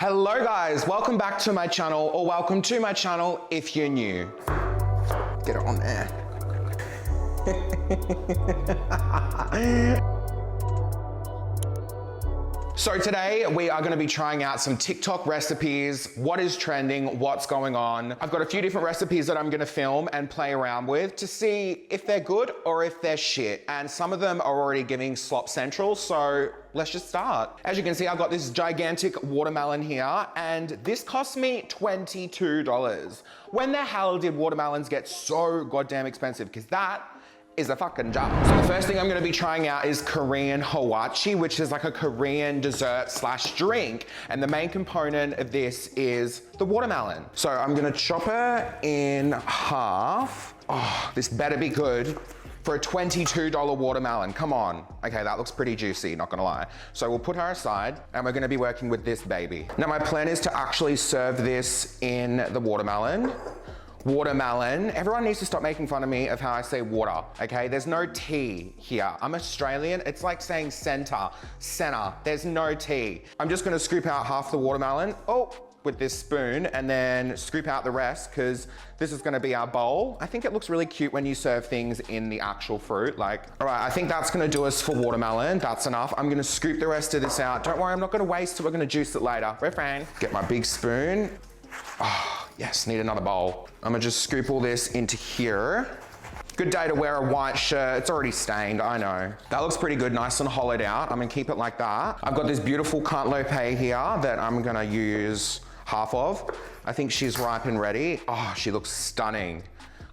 Hello guys, welcome back to my channel, or welcome to my channel if you're new. Get it on there. So today we are gonna be trying out some TikTok recipes, what is trending, what's going on. I've got a few different recipes that I'm gonna film and play around with to see if they're good or if they're shit. And some of them are already giving slop central, so let's just start. As you can see, I've got this gigantic watermelon here, and this cost me $22. When the hell did watermelons get so goddamn expensive? Because that is a fucking job. So the first thing I'm gonna be trying out is Korean hiwachi, which is like a Korean dessert slash drink. And the main component of this is the watermelon. So I'm gonna chop her in half. Oh, this better be good for a $22 watermelon, come on. Okay, that looks pretty juicy, not gonna lie. So we'll put her aside and we're gonna be working with this baby. Now my plan is to actually serve this in the watermelon. Watermelon. Everyone needs to stop making fun of me of how I say water, okay? There's no T here. I'm Australian. It's like saying center. There's no T. I'm just gonna scoop out half the watermelon, with this spoon, and then scoop out the rest, because this is gonna be our bowl. I think it looks really cute when you serve things in the actual fruit. All right, I think that's gonna do us for watermelon. That's enough. I'm gonna scoop the rest of this out. Don't worry, I'm not gonna waste it. We're gonna juice it later. We're fine. Get my big spoon. Oh, yes, need another bowl. I'm gonna just scoop all this into here. Good day to wear a white shirt. It's already stained, I know. That looks pretty good, nice and hollowed out. I'm gonna keep it like that. I've got this beautiful cantaloupe here that I'm gonna use half of. I think she's ripe and ready. Oh, she looks stunning.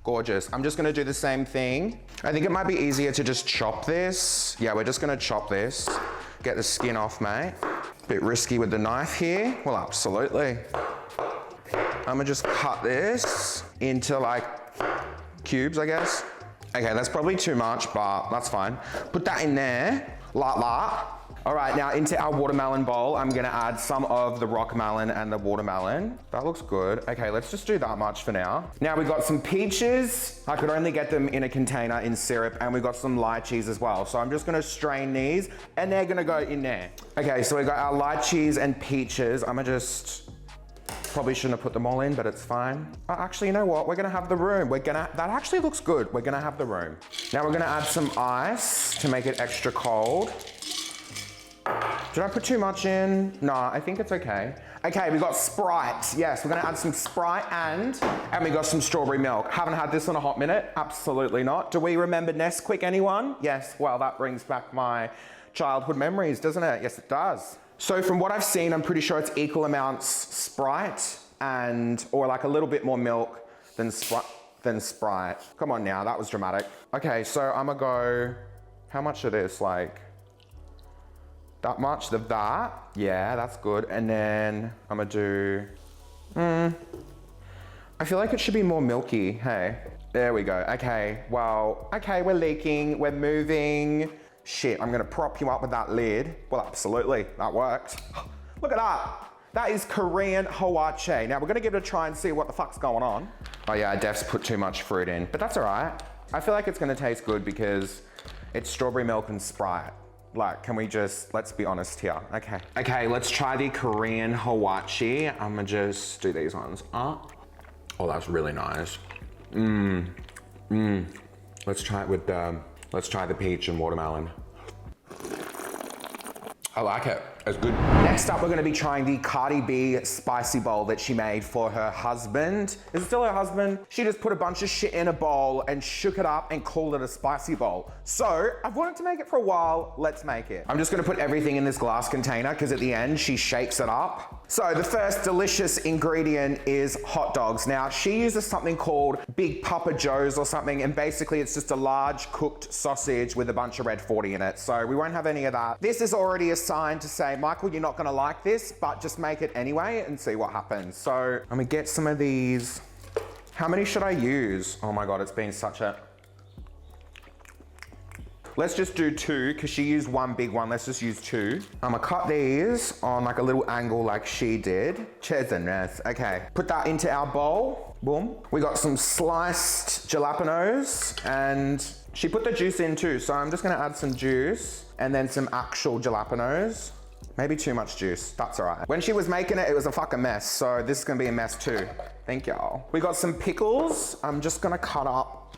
Gorgeous. I'm just gonna do the same thing. I think it might be easier to just chop this. Yeah, we're just gonna chop this. Get the skin off, mate. Bit risky with the knife here. Well, absolutely. I'm gonna just cut this into like cubes, I guess. Okay, that's probably too much, but that's fine. Put that in there, la. All right, now into our watermelon bowl, I'm gonna add some of the rock melon and the watermelon. That looks good. Okay, let's just do that much for now. Now we got some peaches. I could only get them in a container in syrup, and we got some lychees as well. So I'm just gonna strain these, and they're gonna go in there. Okay, so we got our lychees and peaches. I'm gonna just, probably shouldn't have put them all in, but it's fine. Oh, actually, you know what? We're gonna have the room. That actually looks good. We're gonna have the room. Now we're gonna add some ice to make it extra cold. Did I put too much in? No, I think it's okay. Okay, we got Sprite. Yes, we're gonna add some Sprite and we got some strawberry milk. Haven't had this in a hot minute. Absolutely not. Do we remember Nesquik, anyone? Yes, well, that brings back my childhood memories, doesn't it? Yes, it does. So from what I've seen, I'm pretty sure it's equal amounts Sprite or like a little bit more milk than Sprite. Come on now, that was dramatic. Okay, so I'm gonna go, how much of this? Like, that much of that? Yeah, that's good. And then I'm gonna do, I feel like it should be more milky, hey? There we go, okay, well, okay, we're leaking, we're moving. Shit, I'm gonna prop you up with that lid. Well, absolutely, that worked. Look at that. That is Korean hiwachi. Now we're gonna give it a try and see what the fuck's going on. Oh yeah, I def's put too much fruit in, but that's all right. I feel like it's gonna taste good because it's strawberry milk and Sprite. Like, can we just, let's be honest here. Okay. Okay, let's try the Korean hiwachi. I'm gonna just do these ones. Oh, that's really nice. Let's try it with let's try the peach and watermelon. I like it. It's good. Next up, we're gonna be trying the Cardi B spicy bowl that she made for her husband. Is it still her husband? She just put a bunch of shit in a bowl and shook it up and called it a spicy bowl. So, I've wanted to make it for a while, let's make it. I'm just gonna put everything in this glass container because at the end, she shakes it up. So, the first delicious ingredient is hot dogs. Now, she uses something called Big Papa Joe's or something, and basically it's just a large cooked sausage with a bunch of red 40 in it. So, we won't have any of that. This is already assigned to say, Michael, you're not gonna like this, but just make it anyway and see what happens. So I'm gonna get some of these. How many should I use? Oh my God, it's been such a... Let's just do two, because she used one big one. Let's just use two. I'm gonna cut these on like a little angle like she did. Cheers and rest. Okay, put that into our bowl. Boom. We got some sliced jalapenos, and she put the juice in too, so I'm just gonna add some juice and then some actual jalapenos. Maybe too much juice, that's all right. When she was making it, it was a fucking mess, so this is gonna be a mess too. Thank y'all. We got some pickles. I'm just gonna cut up,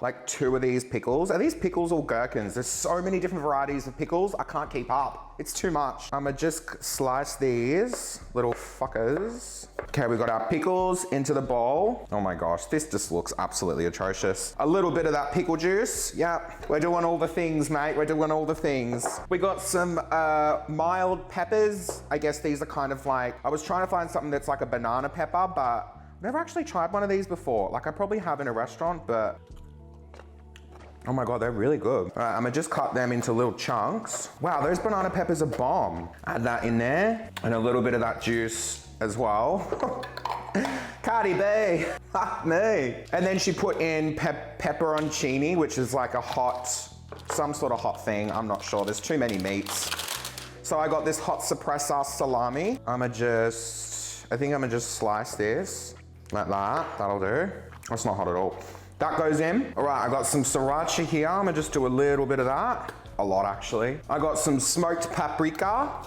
like 2 of these pickles. Are these pickles or gherkins? There's so many different varieties of pickles, I can't keep up. It's too much. I'ma just slice these little fuckers. Okay, we got our pickles into the bowl. Oh my gosh, this just looks absolutely atrocious. A little bit of that pickle juice. Yep, we're doing all the things, mate. We're doing all the things. We got some mild peppers. I guess these are kind of like, I was trying to find something that's like a banana pepper, but I've never actually tried one of these before. Like I probably have in a restaurant, but oh my God, they're really good. All right, I'm gonna just cut them into little chunks. Wow, those banana peppers are bomb. Add that in there and a little bit of that juice as well. Cardi B, fuck me. And then she put in pepperoncini, which is like a hot, some sort of hot thing. I'm not sure, there's too many meats. So I got this hot suppressor salami. I think I'm gonna just slice this like that, that'll do. That's not hot at all. That goes in. All right, I got some sriracha here. I'm gonna just do a little bit of that. A lot, actually. I got some smoked paprika,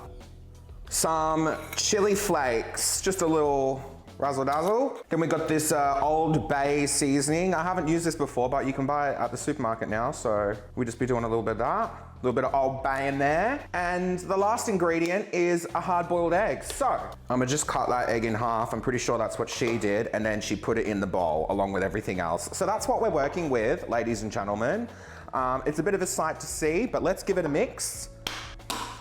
some chili flakes, just a little razzle dazzle. Then we got this Old Bay seasoning. I haven't used this before, but you can buy it at the supermarket now. So we just be doing a little bit of that. A little bit of Old Bay in there. And the last ingredient is a hard-boiled egg. So I'm gonna just cut that egg in half. I'm pretty sure that's what she did. And then she put it in the bowl along with everything else. So that's what we're working with, ladies and gentlemen. It's a bit of a sight to see, but let's give it a mix.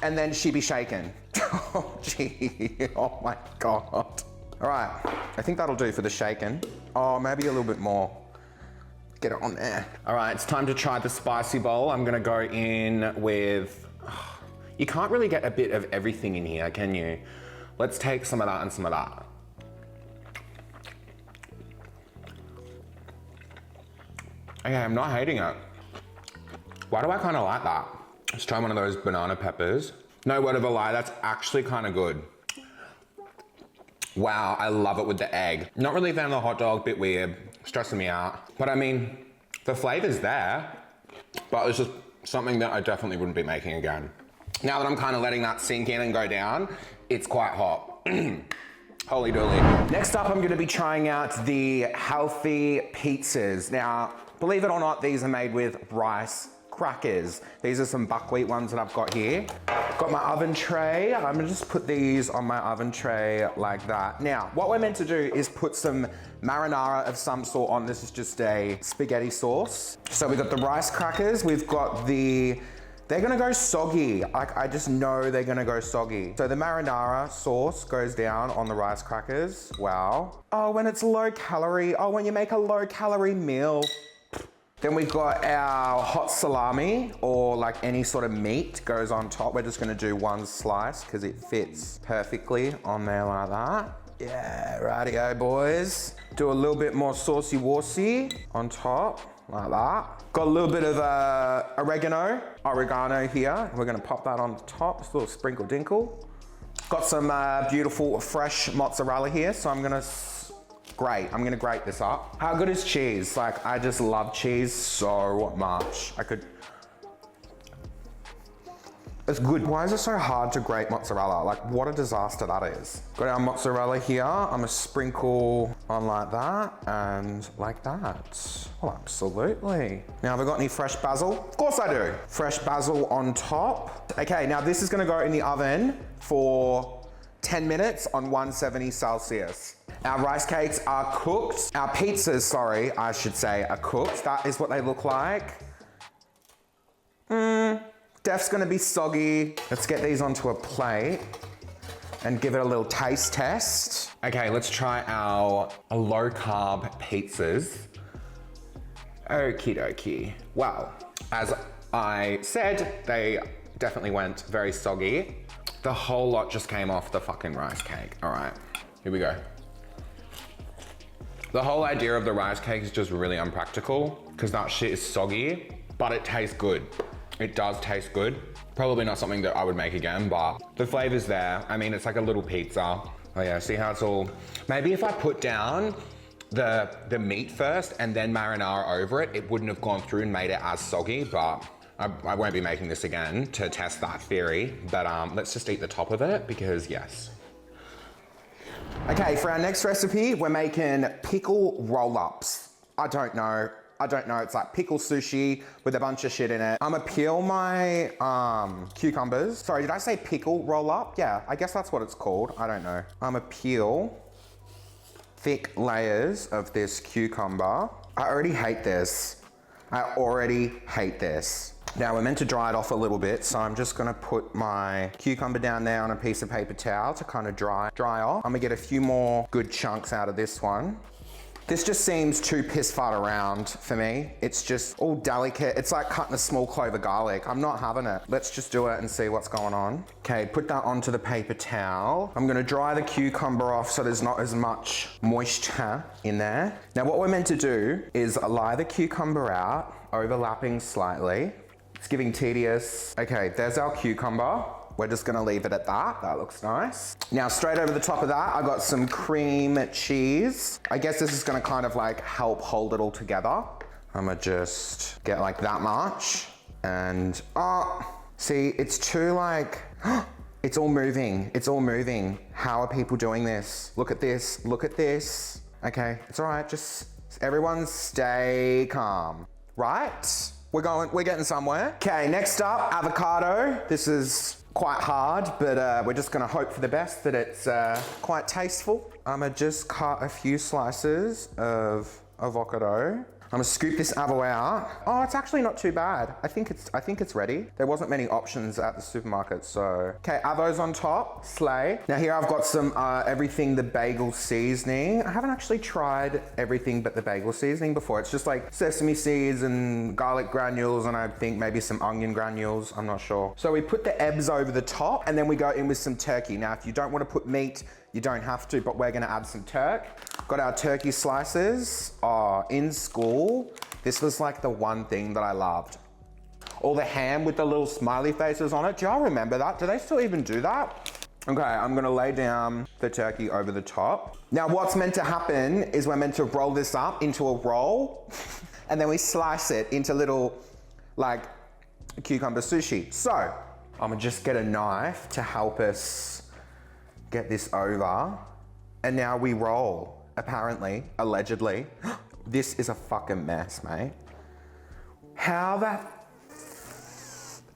And then she be shaken. Oh, gee, oh my God. All right, I think that'll do for the shaken. Oh, maybe a little bit more. Get it on there. All right, it's time to try the spicy bowl. I'm gonna go in with, you can't really get a bit of everything in here, can you? Let's take some of that and some of that. Okay, I'm not hating it. Why do I kind of like that? Let's try one of those banana peppers. No word of a lie, that's actually kind of good. Wow, I love it with the egg. Not really a fan of the hot dog, bit weird, stressing me out. But I mean, the flavor's there, but it's just something that I definitely wouldn't be making again. Now that I'm kind of letting that sink in and go down, it's quite hot. Holy dooly. Next up, I'm gonna be trying out the healthy pizzas. Now, believe it or not, these are made with rice crackers. These are some buckwheat ones that I've got here. Got my oven tray. I'm gonna just put these on my oven tray like that. Now, what we're meant to do is put some marinara of some sort on. This is just a spaghetti sauce. So we've got the rice crackers. We've got they're gonna go soggy. I just know they're gonna go soggy. So the marinara sauce goes down on the rice crackers. Wow. Oh, when it's low calorie. Oh, when you make a low calorie meal. Then we've got our hot salami, or like any sort of meat goes on top. We're just gonna do one slice because it fits perfectly on there like that. Yeah, rightio boys. Do a little bit more saucy worsey on top, like that. Got a little bit of oregano here. We're gonna pop that on the top, just a little sprinkle dinkle. Got some beautiful fresh mozzarella here, so I'm gonna grate this up. How good is cheese? Like, I just love cheese so much. It's good. Why is it so hard to grate mozzarella? Like, what a disaster that is. Got our mozzarella here. I'm gonna sprinkle on like that and like that. Oh, absolutely. Now, have I got any fresh basil? Of course I do. Fresh basil on top. Okay, now this is gonna go in the oven for 10 minutes on 170 Celsius. Our rice cakes are cooked. Our pizzas, sorry, I should say, are cooked. That is what they look like. Def's gonna be soggy. Let's get these onto a plate and give it a little taste test. Okay, let's try our low carb pizzas. Okie dokie. Well, as I said, they definitely went very soggy. The whole lot just came off the fucking rice cake. All right, here we go. The whole idea of the rice cake is just really unpractical because that shit is soggy, but it tastes good. It does taste good. Probably not something that I would make again, but the flavor's there. I mean, it's like a little pizza. Oh yeah, see how it's all... Maybe if I put down the meat first and then marinara over it, it wouldn't have gone through and made it as soggy, but I won't be making this again to test that theory, but let's just eat the top of it because yes. Okay, for our next recipe, we're making pickle roll-ups. I don't know, it's like pickle sushi with a bunch of shit in it. I'm gonna peel my cucumbers. Sorry, did I say pickle roll-up? Yeah, I guess that's what it's called, I don't know. I'm gonna peel thick layers of this cucumber. I already hate this. Now we're meant to dry it off a little bit, so I'm just gonna put my cucumber down there on a piece of paper towel to kind of dry off. I'm gonna get a few more good chunks out of this one. This just seems too piss fart around for me. It's just all delicate. It's like cutting a small clove of garlic. I'm not having it. Let's just do it and see what's going on. Okay, put that onto the paper towel. I'm gonna dry the cucumber off so there's not as much moisture in there. Now what we're meant to do is lie the cucumber out, overlapping slightly. It's giving tedious. Okay, there's our cucumber. We're just gonna leave it at that. That looks nice. Now, straight over the top of that, I got some cream cheese. I guess this is gonna kind of like help hold it all together. I'm gonna just get like that much. And, see, it's too like, it's all moving. How are people doing this? Look at this. Okay, it's all right, just everyone stay calm, right? We're getting somewhere. Okay, next up, avocado. This is quite hard, but we're just gonna hope for the best that it's quite tasteful. I'm gonna just cut a few slices of avocado. I'm gonna scoop this avo out. Oh, it's actually not too bad. I think it's ready. There wasn't many options at the supermarket, so. Okay, avo's on top, slay. Now here I've got some everything the bagel seasoning. I haven't actually tried everything but the bagel seasoning before. It's just like sesame seeds and garlic granules and I think maybe some onion granules, I'm not sure. So we put the ebs over the top and then we go in with some turkey. Now, if you don't want to put meat, you don't have to, but we're gonna add some turk. Got our turkey slices. Oh, in school, this was like the one thing that I loved. All the ham with the little smiley faces on it. Do y'all remember that? Do they still even do that? Okay, I'm gonna lay down the turkey over the top. Now what's meant to happen is we're meant to roll this up into a roll and then we slice it into little like cucumber sushi. So I'm gonna just get a knife to help us get this over, and now we roll, apparently, allegedly. This is a fucking mess, mate. How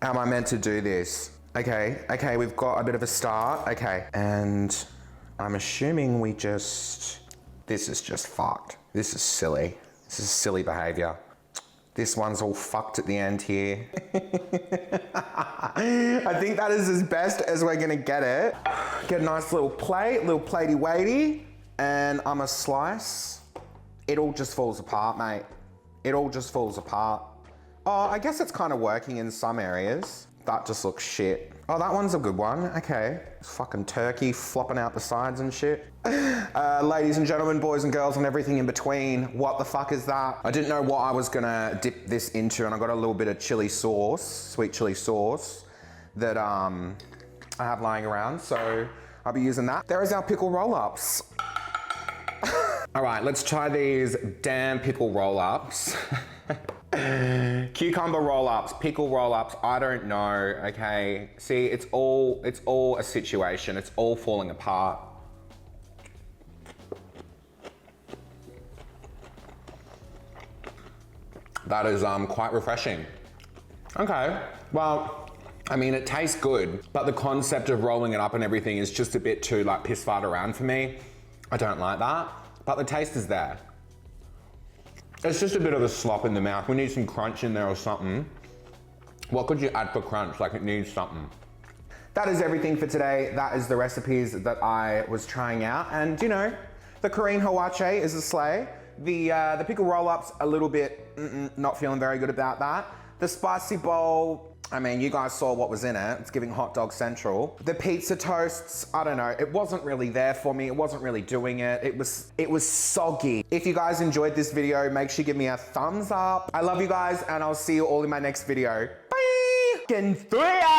am I meant to do this? Okay, we've got a bit of a start, okay. And I'm assuming this is just fucked. This is silly. This is silly behavior. This one's all fucked at the end here. I think that is as best as we're gonna get it. Get a nice little plate, little platey weighty, and I'm a slice. It all just falls apart, mate. It all just falls apart. Oh, I guess it's kind of working in some areas. That just looks shit. Oh, that one's a good one, okay. It's fucking turkey flopping out the sides and shit. Ladies and gentlemen, boys and girls and everything in between, what the fuck is that? I didn't know what I was gonna dip this into and I got a little bit of chili sauce, sweet chili sauce, that I have lying around, so I'll be using that. There is our pickle roll-ups. All right, let's try these damn pickle roll-ups. Cucumber roll-ups, pickle roll-ups, I don't know, okay? See, it's all a situation. It's all falling apart. That is quite refreshing. Okay, well, I mean, it tastes good, but the concept of rolling it up and everything is just a bit too like piss fart around for me. I don't like that, but the taste is there. It's just a bit of a slop in the mouth. We need some crunch in there or something. What could you add for crunch? Like, it needs something. That is everything for today. That is the recipes that I was trying out. And you know, the Korean Hawache is a slay. The pickle roll-ups, a little bit, not feeling very good about that. The spicy bowl, I mean, you guys saw what was in it. It's giving hot dog central. The pizza toasts, I don't know. It wasn't really there for me. It wasn't really doing it. It was soggy. If you guys enjoyed this video, make sure you give me a thumbs up. I love you guys and I'll see you all in my next video. Bye!